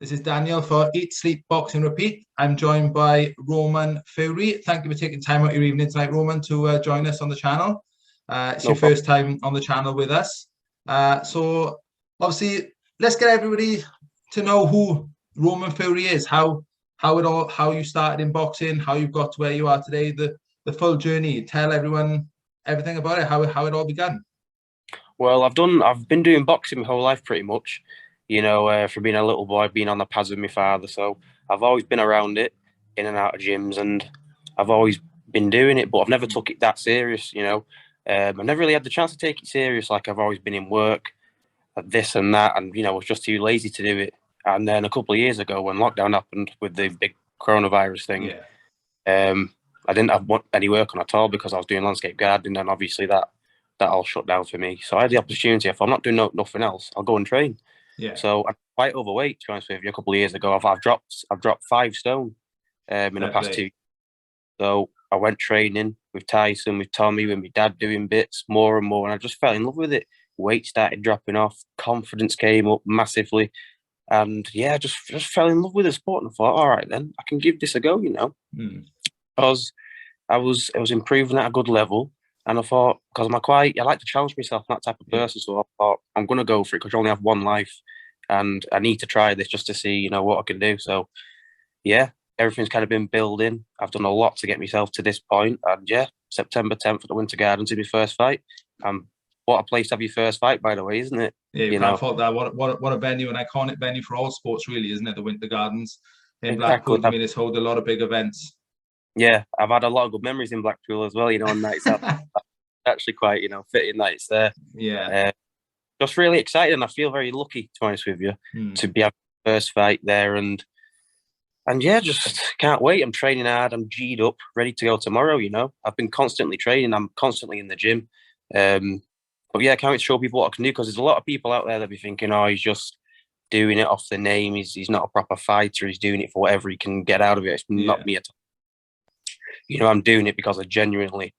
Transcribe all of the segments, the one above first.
This is Daniel for Eat, Sleep, Box and Repeat. I'm joined by Roman Fury. Thank you for taking time out your evening tonight, Roman, to join us on the channel. It's your first time on the channel with us. So obviously, let's get everybody to know who Roman Fury is, how you started in boxing, how you got to where you are today, the full journey. Tell everyone everything about it, how it all began. Well, I've been doing boxing my whole life pretty much, from being a little boy, being on the pads with my father. So I've always been around it, in and out of gyms, and I've always been doing it, but I've never took it that serious. I've never really had the chance to take it serious. Like I've always been in work, this and that, and I was just too lazy to do it. And then a couple of years ago, when lockdown happened with the big coronavirus thing, I didn't have any work on at all because I was doing landscape gardening, and obviously that all shut down for me. So I had the opportunity. If I'm not doing nothing else, I'll go and train. Yeah. So I'm quite overweight, to be honest with you. A couple of years ago, I've dropped 5 stone in the past 2 years. So I went training with Tyson, with Tommy, with my dad doing bits more and more, and I just fell in love with it. Weight started dropping off, confidence came up massively, and yeah, just fell in love with the sport and thought, all right, then I can give this a go, because I was improving at a good level. And I thought, because I like to challenge myself, that type of person. So I thought, I'm going to go for it because you only have one life and I need to try this just to see, what I can do. So, yeah, everything's kind of been building. I've done a lot to get myself to this point. And yeah, September 10th at the Winter Gardens is my first fight. What a place to have your first fight, by the way, isn't it? Yeah, you can't fault that. What a venue, an iconic venue for all sports, really, isn't it? The Winter Gardens in Blackpool. I mean, it's held a lot of big events. Yeah, I've had a lot of good memories in Blackpool as well, on nights out. Actually quite, fitting that it's there. Yeah. Just really excited, and I feel very lucky, to be honest with you, to be having the first fight there, and yeah, just can't wait. I'm training hard. I'm G'd up, ready to go tomorrow. I've been constantly training. I'm constantly in the gym. But yeah, I can't wait to show people what I can do, because there's a lot of people out there that be thinking, oh, he's just doing it off the name. He's not a proper fighter. He's doing it for whatever he can get out of it. It's not me at all. I'm doing it because I genuinely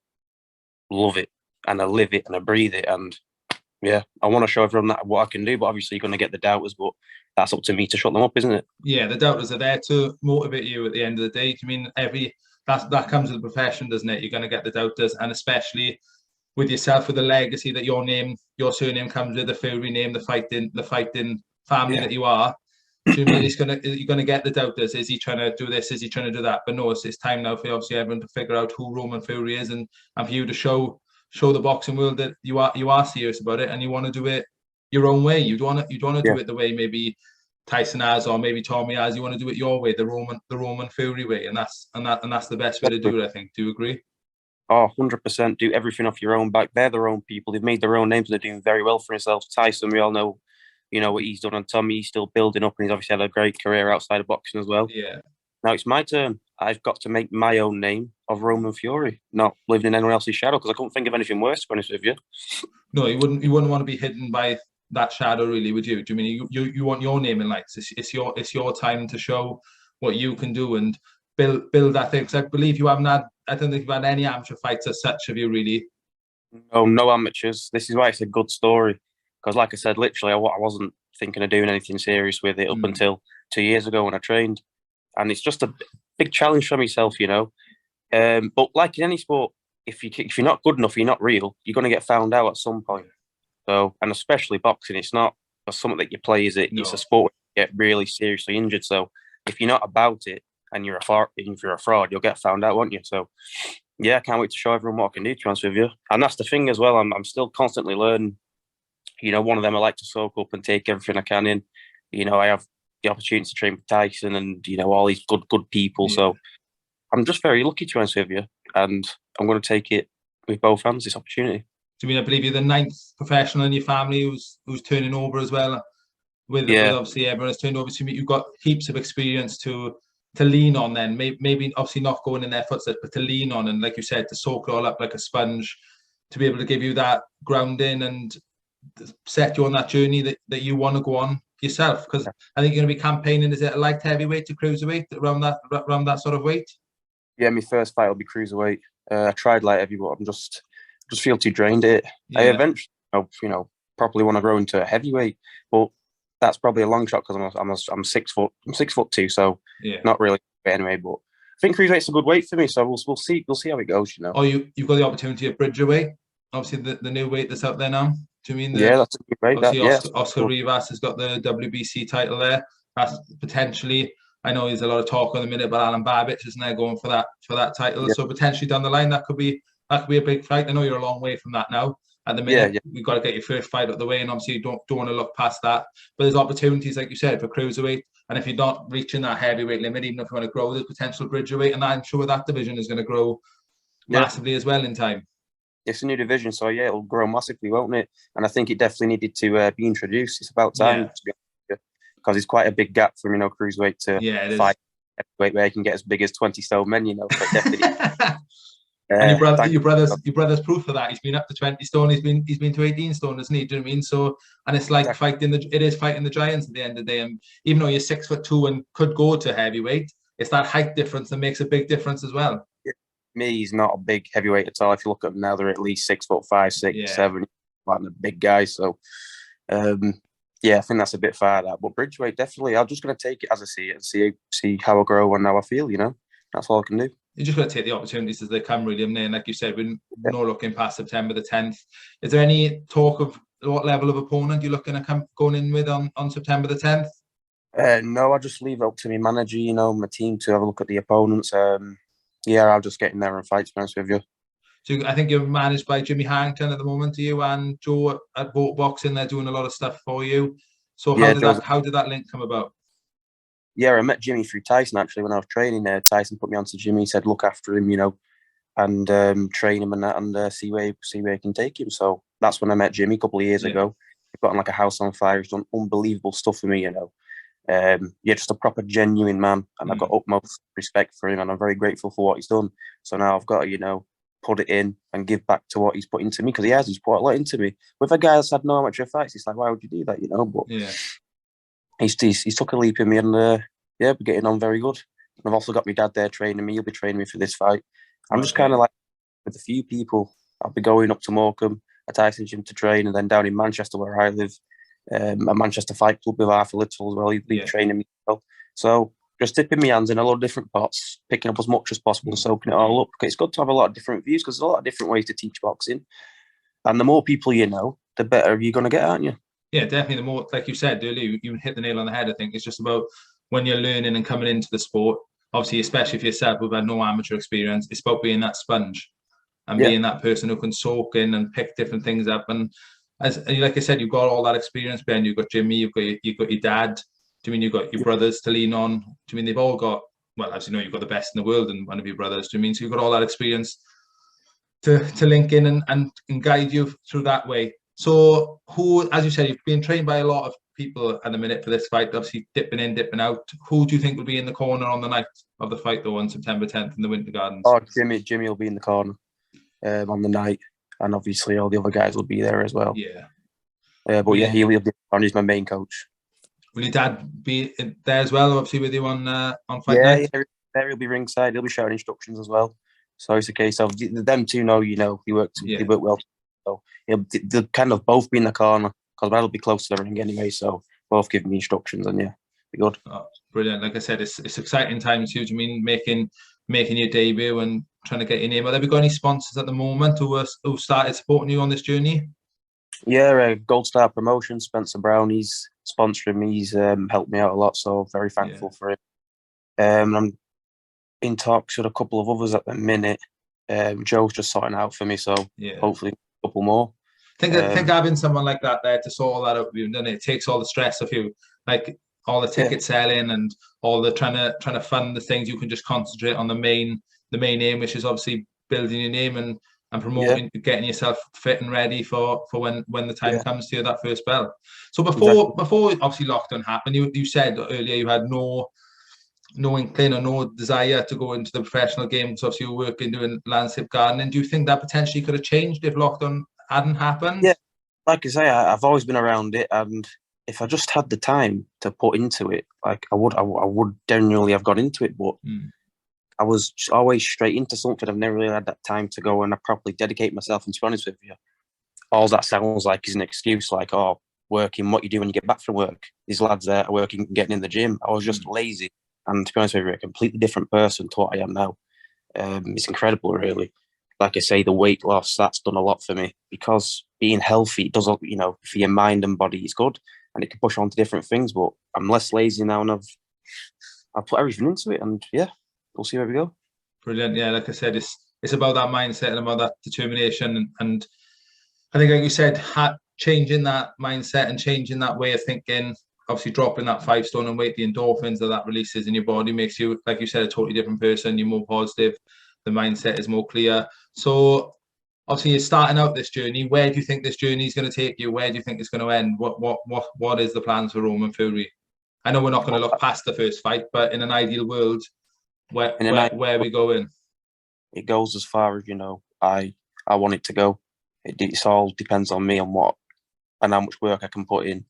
love it, and I live it, and I breathe it, and yeah, I want to show everyone that what I can do. But obviously, you're going to get the doubters, but that's up to me to shut them up, isn't it? Yeah, the doubters are there to motivate you at the end of the day. I mean, that comes with the profession, doesn't it? You're going to get the doubters, and especially with yourself, with the legacy that your surname comes with, the Fury name, the fighting family that you are. So you mean you're gonna get the doubters? Is he trying to do this? Is he trying to do that? But no, it's time now for obviously everyone to figure out who Roman Fury is, and for you to show the boxing world that you are serious about it, and you want to do it your own way. You don't want to do it the way maybe Tyson has, or maybe Tommy has. You want to do it your way, the Roman Fury way, and that's the best way to do it, I think. Do you agree? Oh, 100%. Do everything off your own back. They're their own people. They've made their own names. They're doing very well for themselves. Tyson, we all know, what he's done. And Tommy, he's still building up, and he's obviously had a great career outside of boxing as well. Yeah. Now it's my turn. I've got to make my own name of Roman Fury, not living in anyone else's shadow, because I couldn't think of anything worse, to be honest with you. No, you wouldn't want to be hidden by that shadow, really, would you? Do you mean you want your name in lights? It's your time to show what you can do and build that thing. Because I believe you haven't had. I don't think you've had any amateur fights as such, have you really? No amateurs. This is why it's a good story. Because, like I said, literally, I wasn't thinking of doing anything serious with it up until 2 years ago when I trained, and it's just a big challenge for myself, But like in any sport, if you're not good enough, you're not real. You're going to get found out at some point. So, and especially boxing, it's not something that you play, is it? No. It's a sport where you get really seriously injured. So, if you're not about it and you're a fraud, you'll get found out, won't you? So, yeah, I can't wait to show everyone what I can do, to be honest with you. And that's the thing as well. I'm still constantly learning. One of them I like to soak up and take everything I can in. I have the opportunity to train with Tyson and, all these good people. Yeah. So I'm just very lucky, to be honest with you. And I'm going to take it with both hands, this opportunity. I believe you're the 9th professional in your family who's turning over as well. With obviously everyone has turned over. So you've got heaps of experience to lean on then. Maybe obviously not going in their footsteps, but to lean on and, like you said, to soak it all up like a sponge, to be able to give you that grounding and set you on that journey that you want to go on yourself. Because I think you're going to be campaigning, is it a light heavyweight to cruiserweight, around that sort of weight? Yeah, my first fight will be cruiserweight. I tried light heavy, but I'm just feel too drained. I eventually, properly want to grow into a heavyweight. But that's probably a long shot because I'm 6 foot. I'm 6'2", so Yeah. not really anyway. But I think cruiserweight's a good weight for me, so we'll see how it goes. You know. Oh, you've got the opportunity at Bridgerweight, obviously the new weight that's out there now. Do you mean Yeah, that's a good weight. obviously Yeah, Oscar Rivas has got the WBC title there. That's potentially. I know there's a lot of talk in the minute about Alan Babbage, isn't there, going for that title? yeah, So potentially down the line that could be a big fight. I know you're a long way from that now. At the minute, yeah. we've got to get your first fight out of the way, and obviously you don't want to look past that. But there's opportunities, like you said, for cruiserweight. And if you're not reaching that heavyweight limit, even if you want to grow, there's potential bridgerweight, and I'm sure that division is going to grow massively as well in time. It's a new division, so yeah, it'll grow massively, won't it? And I think it definitely needed to be introduced. It's about time, to be honest, because it's quite a big gap from cruiserweight to fight heavyweight, where you can get as big as 20 stone men. So definitely. And your brother's proof of that. He's been up to 20 stone. He's been to 18 stone, isn't he? Do you know what I mean? So, and it's like fighting the giants at the end of the day. And even though you're 6'2" and could go to heavyweight, it's that height difference that makes a big difference as well. Me, he's not a big heavyweight at all. If you look at them now, they're at least 6'5", 6, 7, like the big guys. So, I think that's a bit far out. But bridgeweight, definitely. I'm just going to take it as I see it and see how I grow and how I feel. That's all I can do. You just got to take the opportunities as they come, really. And like you said, we're not looking past September the 10th. Is there any talk of what level of opponent you're looking at going in with on September the 10th? No, I just leave it up to my manager, my team to have a look at the opponents. I'll just get in there and fight, to be honest with you. So I think you're managed by Jimmy Harrington at the moment, to you, and Joe at Vote Boxing. They're doing a lot of stuff for you. So how did that link come about? Yeah, I met Jimmy through Tyson, actually, when I was training there. Tyson put me on to Jimmy, said, look after him, and train him and that, and see where he can take him. So that's when I met Jimmy a couple of years ago. He got on like a house on fire. He's done unbelievable stuff for me, just a proper genuine man, and I've got utmost respect for him, and I'm very grateful for what he's done. So now I've got to, put it in and give back to what he's put into me, because he's put a lot into me. With a guy that's had no amateur fights, it's like, why would you do that, But he's took a leap in me, and we're getting on very good. And I've also got my dad there training me. He'll be training me for this fight. I'm just kind of like with a few people. I'll be going up to Morecambe, a Tyson gym to train, and then down in Manchester where I live, a Manchester Fight Club with Arthur Little as well. He'll be training me as well. So just dipping my hands in a lot of different pots, picking up as much as possible and soaking it all up. It's good to have a lot of different views, because there's a lot of different ways to teach boxing. And the more people you know, the better you're going to get, aren't you? Yeah, definitely. The more, like you said earlier, you hit the nail on the head. I think it's just about when you're learning and coming into the sport, obviously, especially if yourself who've had no amateur experience, it's about being that sponge and being that person who can soak in and pick different things up. And like I said, you've got all that experience, Ben. You've got Jimmy, you've got your dad. Do you mean you've got your brothers to lean on? Do you mean they've all got, well, as you know, you've got the best in the world in one of your brothers. Do you mean so you've got all that experience to link in and guide you through that way? So who, as you said, you've been trained by a lot of people at the minute for this fight, obviously dipping in, dipping out. Who do you think will be in the corner on the night of the fight, though, on September 10th in the Winter Gardens? Oh, Jimmy will be in the corner on the night, and obviously all the other guys will be there as well. Yeah. He'll be on. He's my main coach. Will your dad be there as well, obviously, with you on fight night? Yeah, he'll be ringside. He'll be shouting instructions as well. So it's a case of them two know, they work well. So they'll kind of both be in the corner, because I'll be close to the ring anyway. So both give me instructions, and be good. Oh, brilliant! Like I said, it's exciting times too. Do you mean making your debut and trying to get your name out? Have you got any sponsors at the moment who started supporting you on this journey? Yeah, Gold Star Promotion, Spencer Brown, he's sponsoring me. He's helped me out a lot, so very thankful for it. I'm in talks with a couple of others at the minute. Joe's just sorting out for me, so hopefully a couple more. I think having someone like that there to sort all that out with you, then it takes all the stress off you, like all the ticket selling and all the trying to fund the things. You can just concentrate on the main aim, which is obviously building your name and promoting, getting yourself fit and ready for when the time comes to you, that first bell. So before obviously lockdown happened, you said earlier you had no inkling or no desire to go into the professional game, because obviously you were working doing landscape gardening. Do you think that potentially could have changed if lockdown hadn't happened? Yeah, like I say, I've always been around it, and if I just had the time to put into it, like I would genuinely have got into it, but I was always straight into something. I've never really had that time to go and properly dedicate myself. And to be honest with you, all that sounds like is an excuse, like, oh, working what you do when you get back from work. These lads there are working, getting in the gym. I was just lazy. And to be honest with you, a completely different person to what I am now. It's incredible, really. Like I say, the weight loss, that's done a lot for me, because being healthy does, for your mind and body, is good, and it can push on to different things. But I'm less lazy now, and I've put everything into it, and yeah, we'll see where we go. Brilliant. Yeah, like I said, it's about that mindset and about that determination. And I think, like you said, changing that mindset and changing that way of thinking, obviously dropping that 5 stone in weight, the endorphins that releases in your body makes you, like you said, a totally different person. You're more positive. The mindset is more clear. So obviously you're starting out this journey. Where do you think this journey is going to take you? Where do you think it's going to end? What is the plans for Roman Fury? I know we're not going to look past the first fight, but in an ideal world, where are we going? It goes as far as, I want it to go. It all depends on me and how much work I can put in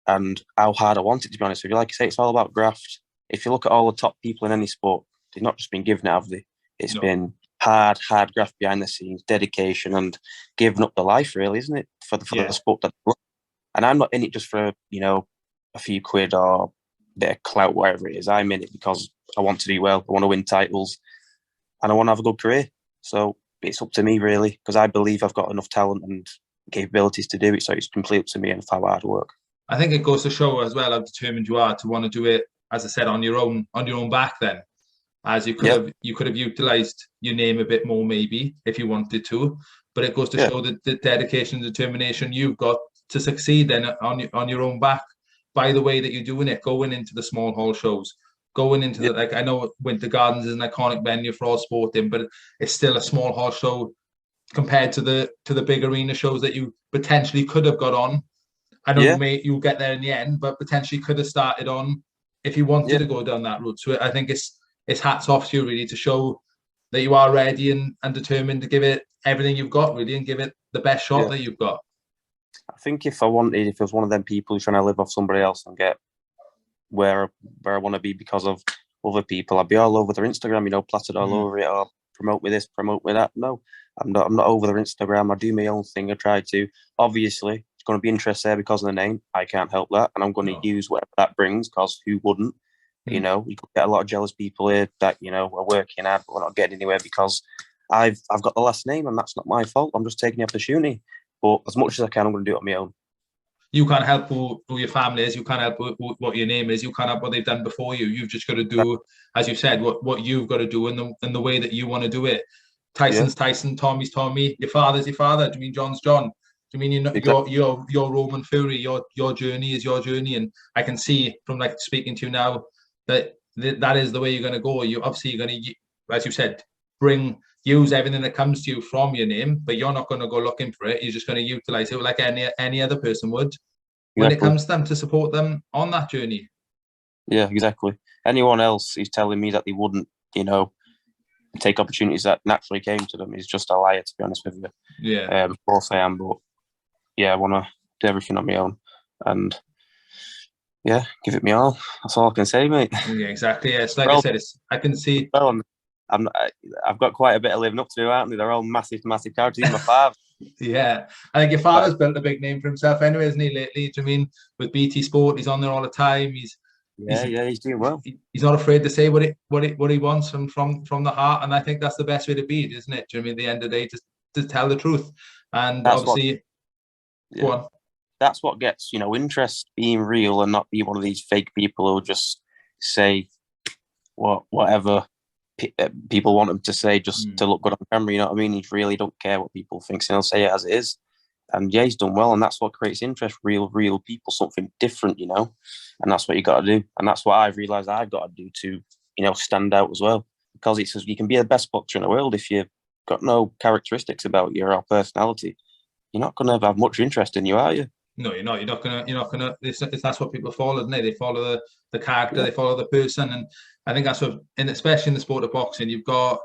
and how hard I want it, to be honest with you. Like I say, it's all about graft. If you look at all the top people in any sport, they've not just been given it, have they? It's been hard graft behind the scenes, dedication, and giving up the life, really, isn't it? For the sport that. And I'm not in it just for, a few quid or a bit of clout, whatever it is. I'm in it because I want to do well. I want to win titles, and I want to have a good career. So it's up to me, really, because I believe I've got enough talent and capabilities to do it. So it's completely up to me and how hard I work. I think it goes to show as well how determined you are to want to do it, as I said, on your own back then. As you could have utilised your name a bit more, maybe, if you wanted to. But it goes to show the dedication and determination you've got to succeed then on your own back, by the way that you're doing it, going into the small hall shows, going into the, like, I know Winter Gardens is an iconic venue for all sporting, but it's still a small hall show compared to the big arena shows that you potentially could have got on. I know you'll get there in the end, but potentially could have started on if you wanted to go down that route. So I think it's hats off to you, really, to show that you are ready and determined to give it everything you've got, really, and give it the best shot that you've got. I think if I was one of them people who's trying to live off somebody else and get where I want to be because of other people, I'd be all over their Instagram, plastered all over it, or promote me this, promote me that. No, I'm not over their Instagram. I do my own thing. I try to. Obviously, it's going to be interest there because of the name. I can't help that, and I'm going to use whatever that brings, because who wouldn't? You could get a lot of jealous people here that, are working hard, but we're not getting anywhere because I've got the last name, and that's not my fault. I'm just taking the opportunity. But as much as I can, I'm going to do it on my own. You can't help who your family is. You can't help what your name is. You can't help what they've done before you. You've just got to do, as you said, what you've got to do in the way that you want to do it. Tyson's Tyson, Tommy's Tommy. Your father's your father. Do you mean John's John? Do you mean your Roman Fury? Your journey is your journey, and I can see from speaking to you now that is the way you're going to go. You're going to, as you said, use everything that comes to you from your name, but you're not going to go looking for it. You're just going to utilize it like any other person would when it comes to them, to support them on that journey. Yeah, exactly. Anyone else who's telling me that they wouldn't, take opportunities that naturally came to them is just a liar, to be honest with you. Yeah. Of course I am, but yeah, I want to do everything on my own and give it me all. That's all I can say, mate. Yeah, exactly. Yeah, it's like I said, I can see. Well, I've got quite a bit of living up to do, aren't they? They're all massive characters. Even my father. Yeah, I think your father's built a big name for himself anyway, isn't he, lately? Do you mean with BT Sport? He's on there all the time. He's doing well. He's not afraid to say what he wants from the heart, and I think that's the best way to be, isn't it? Do you know what I mean? At the end of the day, to tell the truth, and that's obviously, go on. That's what gets interest, being real and not be one of these fake people who just say whatever people want him to say just to look good on camera. You know what I mean? He really don't care what people think, so he'll say it as it is. And he's done well, and that's what creates interest. Real people, something different, and that's what you got to do. And that's what I've realised I've got to do to, stand out as well. Because it says you can be the best boxer in the world if you've got no characteristics about your personality. You're not going to have much interest in you, are you? No, you're not. You're not gonna. That's what people follow, don't they? They follow the character, they follow the person, and I think that's what. And especially in the sport of boxing, you've got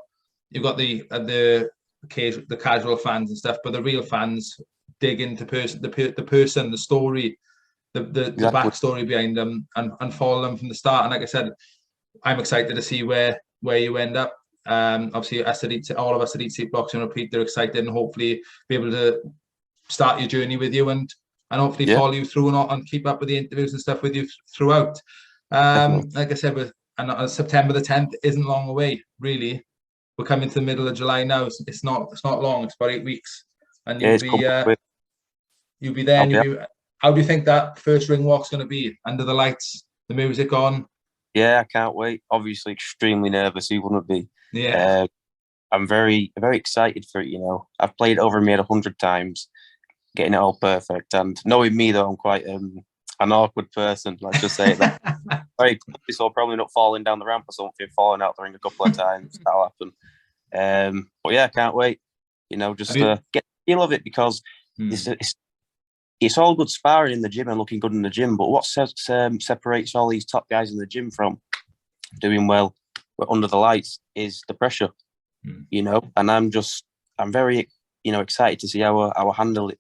the casual fans and stuff, but the real fans dig into the person, the story, the backstory behind them, and follow them from the start. And like I said, I'm excited to see where you end up. Obviously, all of us at Eat Sleep Boxing Repeat, they're excited and hopefully be able to start your journey with you and and hopefully follow you through and keep up with the interviews and stuff with you throughout. Like I said, September the 10th isn't long away, really. We're coming to the middle of July now. It's not long. It's about 8 weeks, and you'll be there. How do you think that first ring walk's going to be? Under the lights, the music on. Yeah, I can't wait. Obviously, extremely nervous. Who wouldn't be? Yeah. I'm very, very excited for it. You know, I've played over and made 100 times, getting it all perfect. And knowing me, though, I'm quite an awkward person. Let's just say that. Very so probably not falling down the ramp or something, falling out the ring a couple of times. That'll happen. But yeah, I can't wait. You know, just get the feel of it, because it's all good sparring in the gym and looking good in the gym. But what separates all these top guys in the gym from doing well under the lights is the pressure. You know, and I'm very, excited to see how I handle it.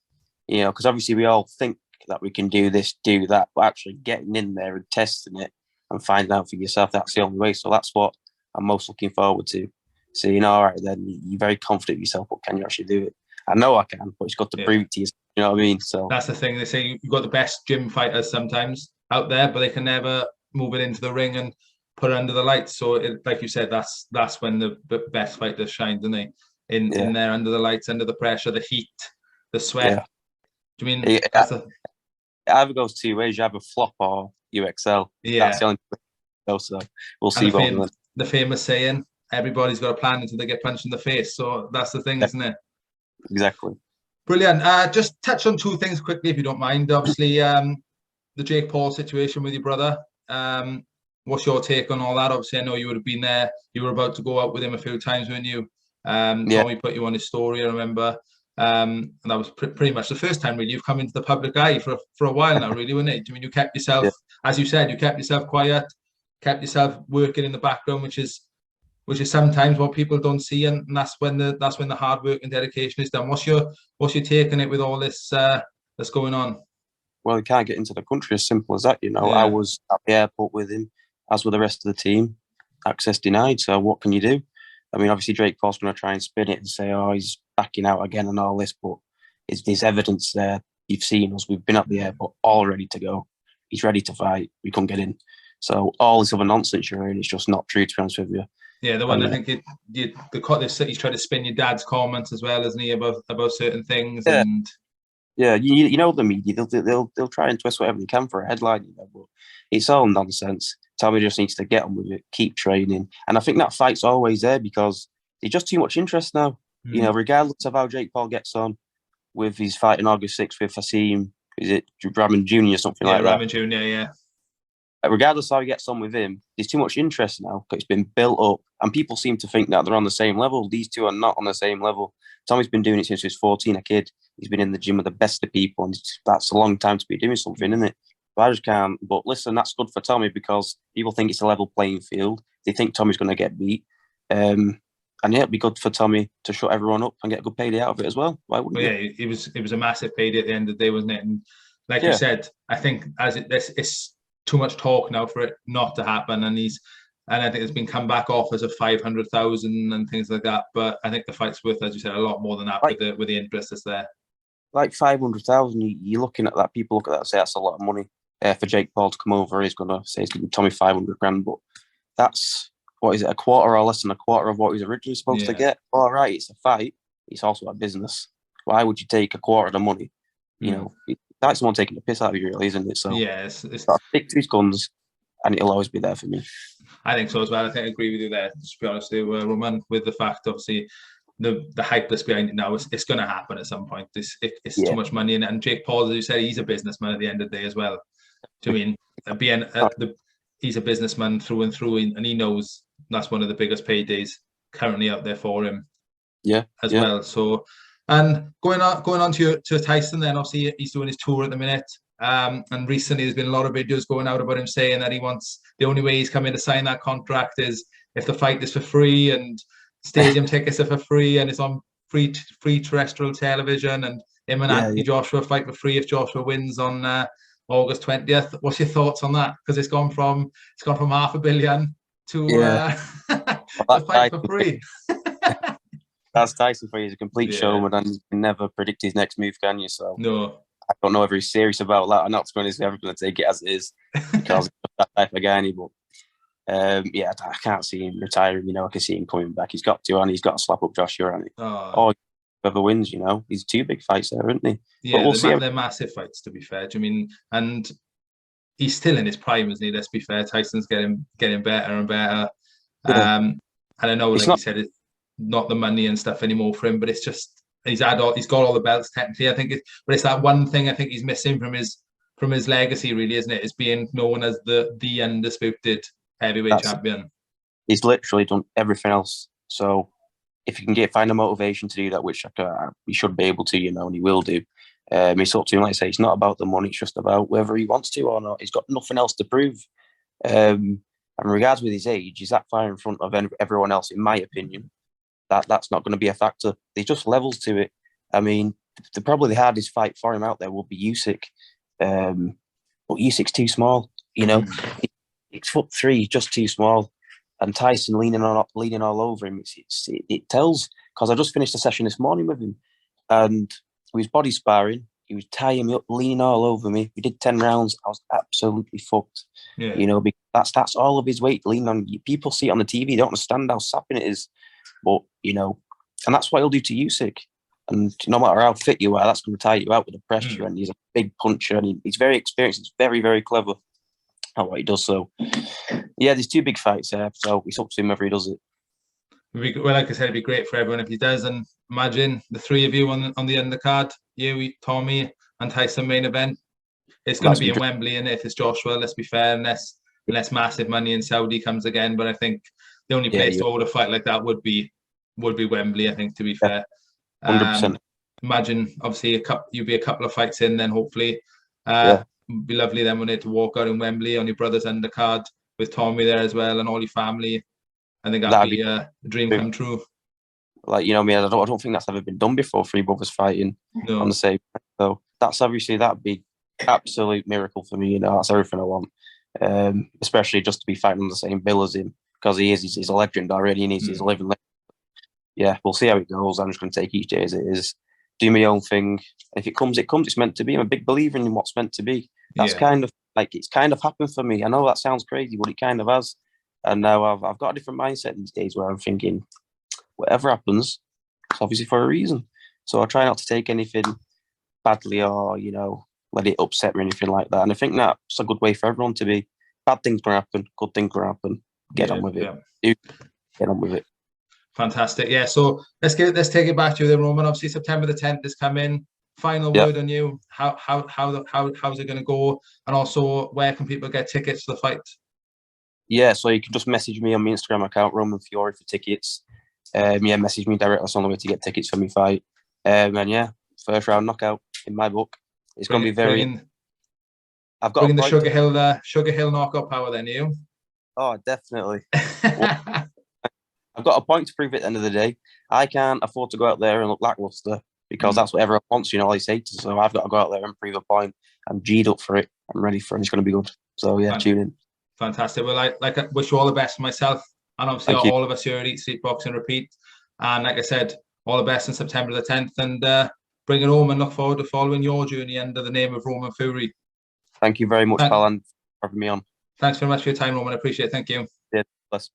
You know, because obviously we all think that we can do this, do that, but actually getting in there and testing it and finding out for yourself, that's the only way. So that's what I'm most looking forward to. Seeing, all right, then you're very confident of yourself, but can you actually do it? I know I can, but it's got to prove it to you. You know what I mean? So that's the thing. They say you've got the best gym fighters sometimes out there, but they can never move it into the ring and put it under the lights. So, like you said, that's when the best fighters shine, don't they? In there, under the lights, under the pressure, the heat, the sweat. Yeah. Do you mean it either goes two ways? You either flop or you excel. Yeah. That's the only way. So we'll see. The famous saying, everybody's got a plan until they get punched in the face. So that's the thing, isn't it? Exactly. Brilliant. Just touch on two things quickly, if you don't mind. Obviously, the Jake Paul situation with your brother. What's your take on all that? Obviously, I know you would have been there. You were about to go out with him a few times, weren't you? Tommy put you on his story, I remember. And that was pretty much the first time, really, you've come into the public eye for a while now, really, wasn't it? I mean, you kept yourself, as you said, you kept yourself quiet, kept yourself working in the background, which is sometimes what people don't see, and that's when the hard work and dedication is done. What's your take on it with all this that's going on? Well, he can't get into the country, as simple as that. You know, I was at the airport with him, as were the rest of the team. Access denied. So what can you do? I mean, obviously Jake Paul's going to try and spin it and say, "Oh, he's backing out again" and all this, but there's evidence there. You've seen us. We've been at the airport, all ready to go. He's ready to fight. We couldn't get in. So all this other nonsense you're hearing is just not true, to be honest with you. Yeah, the one I think he's trying to spin your dad's comments as well, isn't he, about certain things? Yeah. And yeah, you know the media. They'll try and twist whatever they can for a headline, you know, but it's all nonsense. Tommy just needs to get on with it, keep training, and I think that fight's always there because there's just too much interest now. You know, regardless of how Jake Paul gets on with his fight on August 6th with Hasim, is it Rahman Jr. or something like that? Rahman Jr. Yeah. Regardless of how he gets on with him, there's too much interest now because it's been built up, and people seem to think that they're on the same level. These two are not on the same level. Tommy's been doing it since he was 14, a kid. He's been in the gym with the best of people, and that's a long time to be doing something, isn't it? But I just can't. But listen, that's good for Tommy because people think it's a level playing field. They think Tommy's going to get beat. And yeah, it'd be good for Tommy to shut everyone up and get a good payday out of it as well. Why wouldn't it? It was a massive payday at the end of the day, wasn't it? And like you said, I think it's too much talk now for it not to happen, and I think it's been come back offers of 500,000 and things like that. But I think the fight's worth, as you said, a lot more than that with the interest that's there. Like 500,000, you're looking at that. People look at that and say that's a lot of money for Jake Paul to come over. He's going to say he's giving Tommy 500 grand, but that's what is it, a quarter or less than a quarter of what he was originally supposed to get? All right, it's a fight. It's also a business. Why would you take a quarter of the money? You know, that's someone taking the piss out of you, really, isn't it? So yeah, it's stick to his guns, and it'll always be there for me. I think so as well. I think I agree with you there. To be honest, Roman, with the fact, obviously, the hype that's behind it now, it's going to happen at some point. It's too much money in it. And Jake Paul, as you said, he's a businessman at the end of the day as well. Do you mean he's a businessman through and through, and he knows that's one of the biggest paydays currently out there for him. As well. So, and going on to Tyson, then obviously he's doing his tour at the minute. And recently there's been a lot of videos going out about him saying that the only way he's coming to sign that contract is if the fight is for free and stadium tickets are for free and it's on free terrestrial television, and him and Anthony Joshua fight for free if Joshua wins on August 20th. What's your thoughts on that? Because it's gone from $500 million to the fight for free. That's Tyson for you. He's a complete showman, and you can never predict his next move, can you? So no. I don't know if he's serious about that. I'm not going to take it as it is because of that type of guy. But yeah, I can't see him retiring. You know, I can see him coming back. He's got to, and he's got to slap up Joshua, and or whoever wins. You know, he's 2 big fights there, isn't he? Yeah, but we'll see. They're massive fights, to be fair. I mean, and he's still in his prime, isn't he? Let's be fair. Tyson's getting better and better. Yeah. And I know, like you said, it's not the money and stuff anymore for him, but it's just he's got all the belts technically. I think, but it's that one thing I think he's missing from his legacy, really, isn't it? Is being known as the undisputed heavyweight champion. He's literally done everything else. So if you can find a motivation to do that, which he should be able to, you know, and he will do. It's up to him. Like I say, it's not about the money. It's just about whether he wants to or not. He's got nothing else to prove. And regards with his age, he's that far in front of everyone else, in my opinion. That's not going to be a factor. There's just levels to it. I mean, probably the hardest fight for him out there will be Usyk. But Usyk's too small. You know, he's 6'3", just too small. And Tyson leaning all over him. It tells, because I just finished a session this morning with him, and we was body sparring. He was tying me up, leaning all over me. We did 10 rounds. I was absolutely fucked. Yeah. You know, because that's all of his weight leaning on. People see it on the TV. They don't understand how sapping it is. But, you know, and that's what he'll do to Usyk. And no matter how fit you are, that's going to tire you out with the pressure. And he's a big puncher, and he's very experienced. He's very, very clever at what he does. So, yeah, there's 2 big fights there. So it's up to him whether he does it. Well, like I said, it'd be great for everyone if he does. And imagine the 3 of you on the undercard, you, Tommy, and Tyson main event. It's going to be in Wembley, and if it's Joshua, let's be fair, unless massive money in Saudi comes again. But I think the only place to hold a fight like that would be Wembley. I think, to be fair, 100%. Imagine, obviously, you'd be a couple of fights in, then hopefully, it'd be lovely then when they to walk out in Wembley on your brother's undercard with Tommy there as well and all your family. I think that'd be a dream come true. Like, you know, I don't think that's ever been done before. 3 brothers fighting on the same. So that'd be absolute miracle for me. You know, that's everything I want. Especially just to be fighting on the same bill as him, because he's a legend already, and he's a living legend. Yeah, we'll see how it goes. I'm just going to take each day as it is, do my own thing. If it comes, it comes. It's meant to be. I'm a big believer in what's meant to be. That's kind of like, it's kind of happened for me. I know that sounds crazy, but it kind of has. And now I've got a different mindset these days where I'm thinking, whatever happens, it's obviously for a reason. So I try not to take anything badly or, you know, let it upset me or anything like that. And I think that's a good way for everyone to be. Bad things can happen, good things can happen. Get on with it. Get on with it. Fantastic. Yeah. So let's take it back to you then, Roman. Obviously, September the 10th is coming. Final word on you. How's it going to go? And also, where can people get tickets to the fight? Yeah, so you can just message me on my Instagram account, Roman Fiore, for tickets. Message me directly. That's the only way to get tickets for my fight. And yeah, first round knockout in my book. It's going to be very. I've got the Sugar Hill knockout power. Then you. Oh, definitely. I've got a point to prove at the end of the day. I can't afford to go out there and look lackluster, because that's what everyone wants, you know, all these haters. So I've got to go out there and prove a point. I'm G'd up for it. I'm ready for it. It's going to be good. So yeah, tune in. Fantastic. Well, I wish you all the best for myself, and obviously all of us here at Eat Sleep Boxing Repeat. And like I said, all the best on September the 10th, and bring it home, and look forward to following your journey under the name of Roman Fury. Thank you very much, pal, and for having me on. Thanks very much for your time, Roman. I appreciate it. Thank you. Yeah, bless.